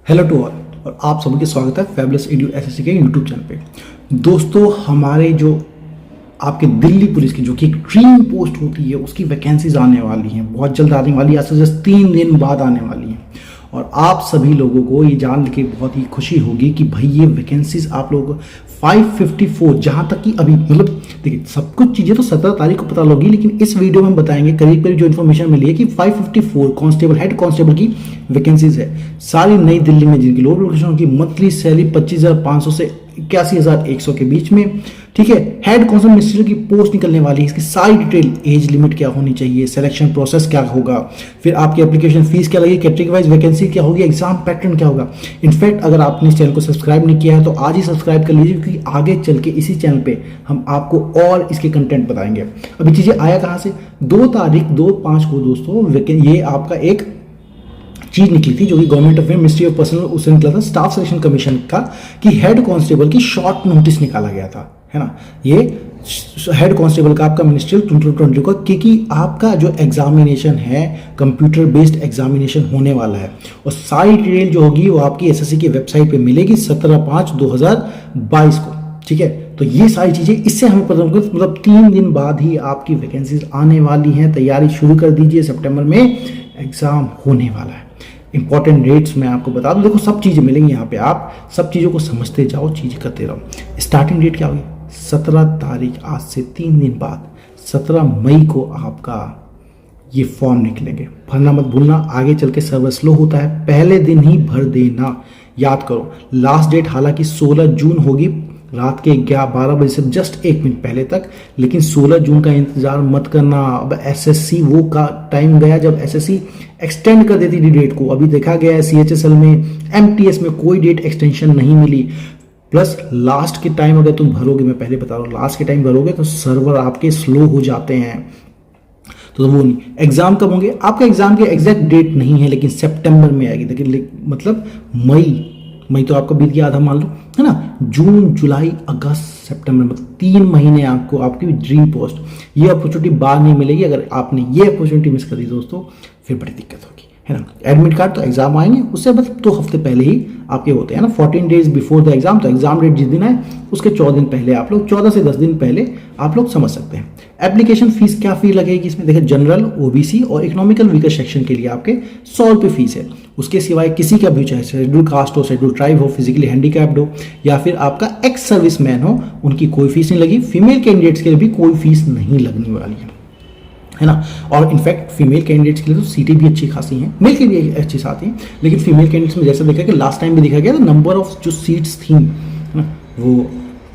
Hello to all और आप सभी का स्वागत है फैबुलस एडू एसएससी के यूट्यूब चैनल पे। दोस्तों हमारे जो आपके दिल्ली पुलिस की जो कि एक ड्रीम पोस्ट होती है उसकी वैकेंसीज आने वाली हैं, बहुत जल्द आने वाली है, आज से जस्ट 3 दिन बाद आने वाली हैं। और आप सभी लोगों को ये जान के बहुत ही खुशी होगी कि भाई ये वैकेंसीज आप लोगों को 554 जहाँ तक कि अभी मतलब देखिए सब कुछ चीज़ें तो 17 तारीख को पता होगी, लेकिन इस वीडियो में हम बताएंगे करीब करीब जो इन्फॉर्मेशन मिली है कि 554 कांस्टेबल हेड कांस्टेबल की वैकेंसीज है सारी नई दिल्ली में, जिनकी लो लोकेशन की मंथली सैलरी 25,500 से 81,100 के बीच में। ठीक है, हेड कांस्टेबल मिनिस्ट्री की पोस्ट निकलने वाली है, इसकी सारी डिटेल, एज लिमिट क्या होनी चाहिए, सिलेक्शन प्रोसेस क्या होगा, फिर आपकी एप्लीकेशन फीस क्या लगेगी, कैटेगरी वाइज वैकेंसी क्या होगी, एग्जाम पैटर्न क्या होगा। इनफैक्ट अगर आपने इस चैनल को सब्सक्राइब नहीं किया है तो आज ही सब्सक्राइब कर लीजिए, क्योंकि आगे चल के इसी चैनल पे हम आपको और इसके कंटेंट बताएंगे। अभी चीजें आया कहाँ से, 2/5 को दोस्तों ये आपका एक चीज निकली थी जो कि government of ministry of personal उससे निकला था, स्टाफ सिलेक्शन कमीशन का, कि हेड कांस्टेबल की शॉर्ट नोटिस निकाला गया था, है ना। ये हेड कांस्टेबल का आपका मिनिस्ट्रियल 2020 का, क्योंकि आपका जो एग्जामिनेशन है कंप्यूटर बेस्ड एग्जामिनेशन होने वाला है और सारी डिटेल जो होगी वो आपकी एसएससी की वेबसाइट पे मिलेगी 17/5/2022 को। ठीक है, तो ये सारी चीजें इससे हमें पता होगा, मतलब 3 दिन बाद ही आपकी वैकेंसीज आने वाली हैं। तैयारी शुरू कर दीजिए, सितंबर में एग्जाम होने वाला है। इंपॉर्टेंट डेट्स मैं आपको बता दूं, देखो सब चीज़ें मिलेंगी यहाँ पे, आप सब चीज़ों को समझते जाओ, चीज़ें करते रहो। स्टार्टिंग डेट क्या होगी, 17 तारीख, आज से 3 दिन बाद 17 मई को आपका ये फॉर्म निकलेंगे। भरना मत भूलना, आगे चल के सर्वर स्लो होता है, पहले दिन ही भर देना, याद करो। लास्ट डेट हालांकि 16 जून होगी, रात के 12 बजे से जस्ट 1 मिनट पहले तक, लेकिन 16 जून का इंतजार मत करना। अब एसएससी वो का टाइम गया जब एसएससी एक्सटेंड कर देती थी डेट को। अभी देखा गया है सीएचएसएल में, एमटीएस में कोई डेट एक्सटेंशन नहीं मिली। प्लस लास्ट के टाइम अगर तुम भरोगे, मैं पहले बता रहा हूँ, लास्ट के टाइम भरोगे तो सर्वर आपके स्लो हो जाते हैं, तो वो नहीं। एग्जाम कब होंगे, आपका एग्जाम की एग्जैक्ट डेट नहीं है, लेकिन सितंबर में आएगी। देखिए मतलब मई तो आपका बीत गया आधा मान लो, है ना। जून, जुलाई, अगस्त, सितंबर, मतलब 3 महीने आपको आपकी ड्रीम पोस्ट, ये अपॉर्चुनिटी बार नहीं मिलेगी। अगर आपने ये अपॉर्चुनिटी मिस कर दी दोस्तों फिर बड़ी दिक्कत होगी, है ना। एडमिट कार्ड तो एग्जाम आएंगे उससे बस 2 हफ्ते पहले ही आपके होते हैं ना, 14 डेज बिफोर द एग्जाम। तो एग्जाम डेट जिस दिन आए उसके 14 दिन पहले आप लोग, 14 से 10 दिन पहले आप लोग समझ सकते हैं। एप्लीकेशन फीस क्या फी लगेगी इसमें, देखिए जनरल, ओबीसी और इकोनॉमिकल वीकर सेक्शन के लिए आपके 100 रुपये फीस है। उसके सिवाय किसी का भी, चाहे शेड्यूल कास्ट हो, शेड्यूल ट्राइब हो, फिजिकली हैंडीकैप्ड हो या फिर आपका एक्स सर्विस मैन हो, उनकी कोई फीस नहीं लगी। फीमेल कैंडिडेट्स के लिए भी कोई फीस नहीं लगने वाली है ना। और इनफैक्ट फीमेल कैंडिडेट्स के लिए तो सीटें भी अच्छी खासी हैं, मेल के लिए अच्छी साथ हैं, लेकिन फीमेल कैंडिडेट्स में जैसा देखा कि लास्ट टाइम भी देखा गया तो नंबर ऑफ जो सीट्स थी ना वो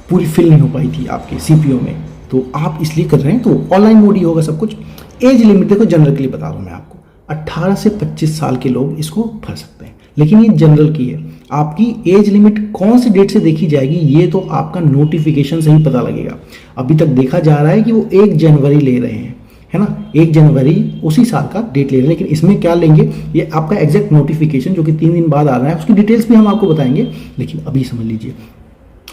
पूरी फिल नहीं हो पाई थी आपके सीपीओ में, तो आप इसलिए कर रहे हैं। तो ऑनलाइन मोड ही होगा सब कुछ। एज लिमिट देखो, जनरल के लिए बता दूं मैं आपको, 18 से 25 साल के लोग इसको भर सकते हैं, लेकिन ये जनरल की है। आपकी एज लिमिट कौन सी डेट से देखी जाएगी ये तो आपका नोटिफिकेशन से ही पता लगेगा। अभी तक देखा जा रहा है कि वो 1 जनवरी ले रहे हैं, है ना, 1 जनवरी उसी साल का डेट ले रहे हैं, लेकिन इसमें क्या लेंगे ये आपका एग्जैक्ट नोटिफिकेशन जो कि 3 दिन बाद आ रहा है, उसकी डिटेल्स भी हम आपको बताएंगे, लेकिन अभी समझ लीजिए।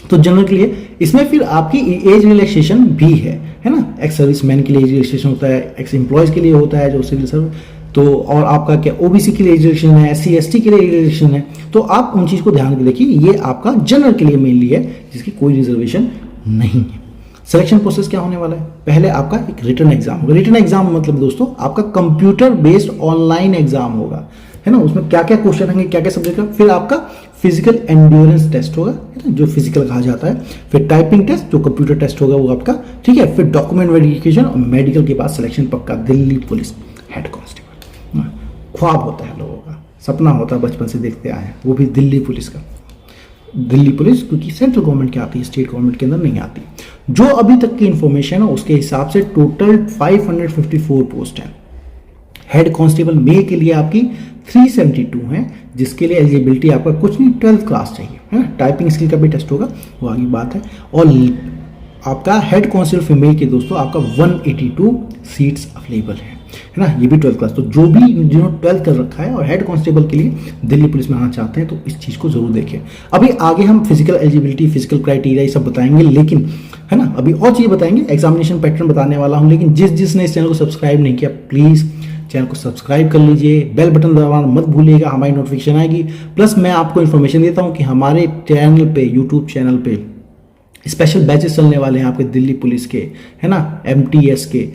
तो जनरल के लिए इसमें फिर आपकी एज रिलैक्सेशन भी है ना। एक्स सर्विस मैन के लिए एज रिलैक्सेशन होता है, एक्स एम्प्लॉयज के लिए होता है जो सिविल सर्व, तो और आपका क्या ओबीसी के लिए एज रिलैक्सेशन है, एससी एसटी के लिए एज रिलैक्सेशन है। तो आप उन चीज को ध्यान में देखिए, ये आपका जनरल के लिए मेनली है जिसकी कोई रिजर्वेशन नहीं है। सिलेक्शन प्रोसेस क्या होने वाला है, पहले आपका एक रिटन एग्जाम होगा। रिटन एग्जाम मतलब दोस्तों आपका कंप्यूटर बेस्ड ऑनलाइन एग्जाम होगा, है ना। उसमें क्या क्या क्वेश्चन होंगे, क्या क्या सब्जेक्ट का, फिर आपका फिजिकल एंड्योरेंस टेस्ट होगा, है ना, जो फिजिकल कहा जाता है, फिर टाइपिंग टेस्ट जो कंप्यूटर टेस्ट होगा वो आपका, ठीक है, फिर डॉक्यूमेंट वेरिफिकेशन और मेडिकल के बाद सिलेक्शन पक्का। दिल्ली पुलिस हेड कांस्टेबल ख्वाब होता है लोगों का, सपना होता है, बचपन से देखते आए हैं, वो भी दिल्ली पुलिस का। दिल्ली पुलिस क्योंकि सेंट्रल गवर्नमेंट की आती है, स्टेट गवर्नमेंट के अंदर नहीं आती। जो अभी तक की इंफॉर्मेशन है उसके हिसाब से टोटल 554 पोस्ट है। हेड कांस्टेबल मेल के लिए आपकी 372 है, जिसके लिए एलिजिबिलिटी आपका कुछ नहीं, 12th क्लास चाहिए, है ना। टाइपिंग स्किल का भी टेस्ट होगा, वो आगे बात है। और आपका हेड कांस्टेबल फीमेल के दोस्तों आपका 182 सीट्स अवेलेबल है ना, ये भी 12th क्लास। तो जो भी जिन्होंने 12th कर रखा है और हेड कांस्टेबल के लिए दिल्ली पुलिस में आना चाहते हैं तो इस चीज़ को जरूर देखें। अभी आगे हम फिजिकल एलिजिबिलिटी, फिजिकल क्राइटेरिया ये सब बताएंगे, लेकिन है ना अभी और चीज़ बताएंगे, एग्जामिनेशन पैटर्न बताने वाला हूँ। लेकिन जिसने इस चैनल को सब्सक्राइब नहीं किया प्लीज़ चैनल को सब्सक्राइब कर लीजिए, बेल बटन दबाना मत भूलिएगा, हमारी नोटिफिकेशन आएगी। प्लस मैं आपको इन्फॉर्मेशन देता हूँ कि हमारे चैनल पे, यूट्यूब चैनल पे स्पेशल बैचेस चलने वाले हैं आपके दिल्ली पुलिस के, है ना, MTS के,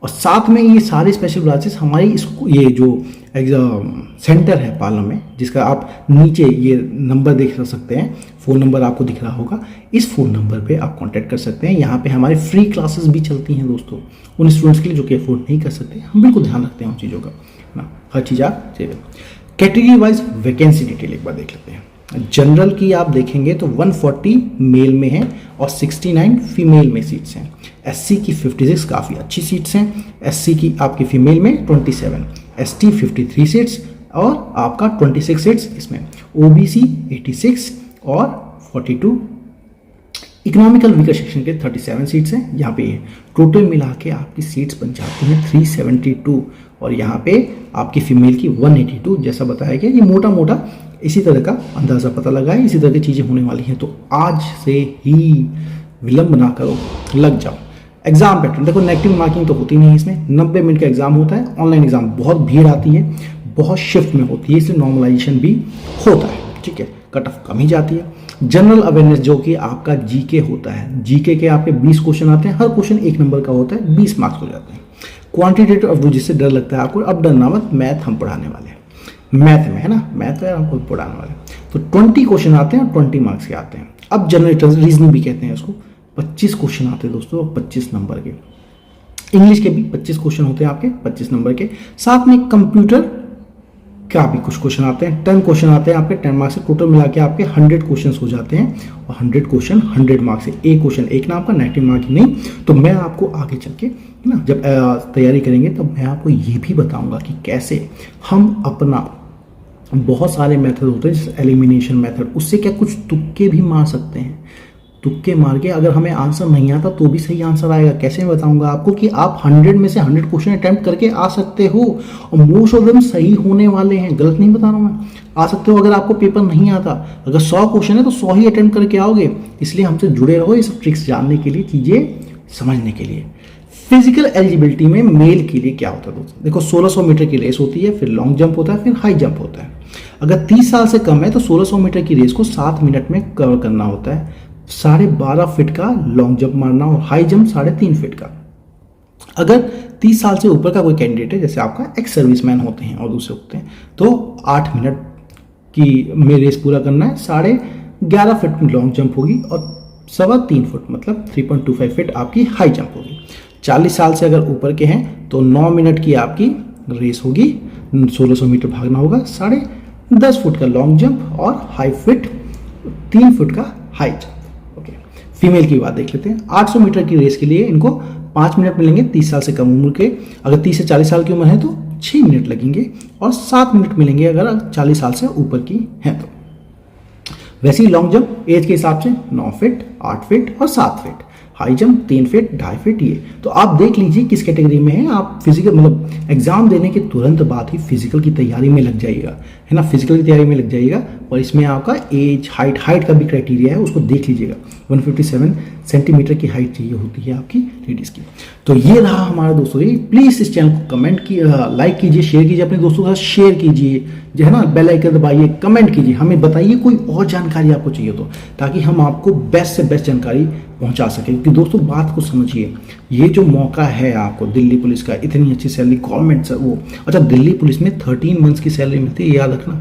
और साथ में ये सारे स्पेशल बैचेस हमारी ये जो एग्जाम सेंटर है पालम में, जिसका आप नीचे ये नंबर देख सकते हैं, फ़ोन नंबर आपको दिख रहा होगा, इस फ़ोन नंबर पे आप कांटेक्ट कर सकते हैं। यहाँ पे हमारे फ्री क्लासेस भी चलती हैं दोस्तों, उन स्टूडेंट्स के लिए जो कि अफोर्ड नहीं कर सकते। हम बिल्कुल ध्यान रखते हैं उन चीज़ों का ना, हर चीज़ आप चाहिए। कैटेगरी वाइज वैकेंसी डिटेल एक बार देख लेते हैं। जनरल की आप देखेंगे तो 140 मेल में है और 69 फीमेल में सीट्स हैं। SC की 56 काफ़ी अच्छी सीट्स हैं। SC की आपकी फीमेल में 27, ST 53 सीट्स और आपका 26 सीट्स इसमें, OBC 86 और 42, इकोनॉमिकल वीकर सेक्शन के 37 सीट्स हैं। यहाँ पे टोटल मिला के आपकी सीट्स बन जाती हैं 372 और यहाँ पे आपकी फीमेल की 182। जैसा बताया गया, ये मोटा मोटा इसी तरह का अंदाज़ा पता लगाए, इसी तरह की चीज़ें होने वाली हैं। तो आज से ही विलंब ना करो, लग जाओ। एग्जाम पैटर्न देखो, नेगेटिव मार्किंग तो होती नहीं है इसमें, 90 मिनट का एग्जाम होता है। ऑनलाइन एग्जाम बहुत भीड़ आती है, बहुत शिफ्ट में होती है, इसलिए नॉर्मलाइजेशन भी होता है, ठीक है, कट ऑफ कम ही जाती है। जनरल अवेयरनेस जो कि आपका GK होता है, GK के आपके 20 क्वेश्चन आते हैं, हर क्वेश्चन 1 नंबर का होता है, 20 मार्क्स हो जाते हैं। क्वांटिटेटिव अब जिससे डर लगता है आपको, अब डरना मत, मैथ हम पढ़ाने वाले हैं, मैथ में है ना, मैथ है हम खुद पढ़ाने वाले। तो 20 क्वेश्चन आते हैं और 20 मार्क्स के आते हैं। अब जनरल रीजनिंग भी कहते हैं इसको, 25 क्वेश्चन आते हैं दोस्तों, 25 नंबर के। इंग्लिश के भी 25 क्वेश्चन होते हैं आपके 25 नंबर के, साथ में कंप्यूटर का भी कुछ क्वेश्चन आते हैं, 10 क्वेश्चन आते हैं आपके 10 मार्क्स से। टोटल मिला के आपके 100 क्वेश्चन हो जाते हैं और 100 क्वेश्चन 100 मार्क्स से। एक क्वेश्चन एक ना आपका नेगेटिव मार्किंग नहीं। तो मैं आपको आगे चल के ना, जब तैयारी करेंगे तब मैं आपको ये भी बताऊंगा कि कैसे हम अपना, बहुत सारे मेथड होते हैं जैसे एलिमिनेशन मेथड, उससे क्या कुछ तुक्के भी मार सकते हैं। तुक्के मार के अगर हमें आंसर नहीं आता तो भी सही आंसर आएगा। कैसे मैं बताऊंगा आपको कि आप 100 में से 100 क्वेश्चन अटेम्प्ट करके आ सकते हो और मोस्ट ऑफ देम सही होने वाले हैं, गलत नहीं बता रहा हूँ मैं। आ सकते हो अगर आपको पेपर नहीं आता, अगर 100 क्वेश्चन है तो 100 ही अटेम्प्ट करके आओगे। इसलिए हमसे जुड़े रहो ये सब ट्रिक्स जानने के लिए, चीज़ें समझने के लिए। फिजिकल एलिजिबिलिटी में मेल के लिए क्या होता है दोस्तों, देखो 1600 मीटर की रेस होती है, फिर लॉन्ग जंप होता है, फिर हाई जंप होता है। अगर 30 साल से कम है तो 1600 मीटर की रेस को 7 मिनट में कवर करना होता है। 12.5 फीट का लॉन्ग जंप मारना और हाई जंप 3.5 फीट का। अगर 30 साल से ऊपर का कोई कैंडिडेट है, जैसे आपका एक्स सर्विसमैन होते हैं और दूसरे होते हैं, तो 8 मिनट की में रेस पूरा करना है। 11.5 फीट में लॉन्ग जंप होगी और 3.25 फुट मतलब 3.25 फीट आपकी हाई जंप होगी। 40 साल से अगर ऊपर के हैं तो 9 मिनट की आपकी रेस होगी, 1600 मीटर भागना होगा, 10.5 फुट का लॉन्ग जंप और हाई फीट 3 फुट का हाई जंप। ओके, फीमेल की बात देख लेते हैं। 800 मीटर की रेस के लिए इनको 5 मिनट मिलेंगे 30 साल से कम उम्र के। अगर 30 से 40 साल की उम्र है तो 6 मिनट लगेंगे और 7 मिनट मिलेंगे अगर 40 साल से ऊपर की है तो। वैसे ही लॉन्ग जंप एज के हिसाब से 9 फीट, 8 फीट और 7 feet. High jump 3 feet, 2.5 feet ये। तो आप देख लीजिए किस कैटेगरी में है आप। फिजिकल मतलब एग्जाम देने के तुरंत बाद ही फिजिकल की तैयारी में लग जाइएगा, है ना, फिजिकल की तैयारी में लग जाइएगा। और इसमें आपका एज, हाइट का भी क्राइटेरिया है, उसको देख लीजिएगा। 157 सेंटीमीटर की हाइट चाहिए होती है आपकी लेडीज़ की। तो ये रहा हमारा दोस्तों, ये प्लीज़ इस चैनल को कमेंट की लाइक कीजिए, शेयर कीजिए, अपने दोस्तों के साथ शेयर कीजिए, जो है ना, बेल आइकन दबाइए, कमेंट कीजिए, हमें बताइए कोई और जानकारी आपको चाहिए तो, ताकि हम आपको बेस्ट से बेस्ट जानकारी पहुंचा सकें। क्योंकि दोस्तों बात को समझिए, ये जो मौका है आपको दिल्ली पुलिस का, इतनी अच्छी सैलरी गवर्नमेंट से, वो अच्छा दिल्ली पुलिस में 13 मंथ्स की सैलरी मिलती है, याद रखना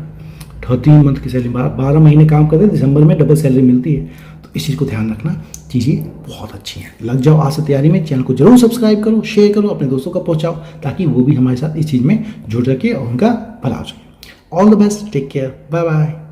13 मंथ की सैलरी, 12 महीने काम करते हैं, दिसंबर में डबल सैलरी मिलती है। तो इस चीज़ को ध्यान रखना, चीज़ें बहुत अच्छी हैं। लग जाओ आज से तैयारी में। चैनल को जरूर सब्सक्राइब करो, शेयर करो, अपने दोस्तों को पहुंचाओ, ताकि वो भी हमारे साथ इस चीज़ में जुड़ सके और उनका भला हो सके। All the best, take care, bye bye.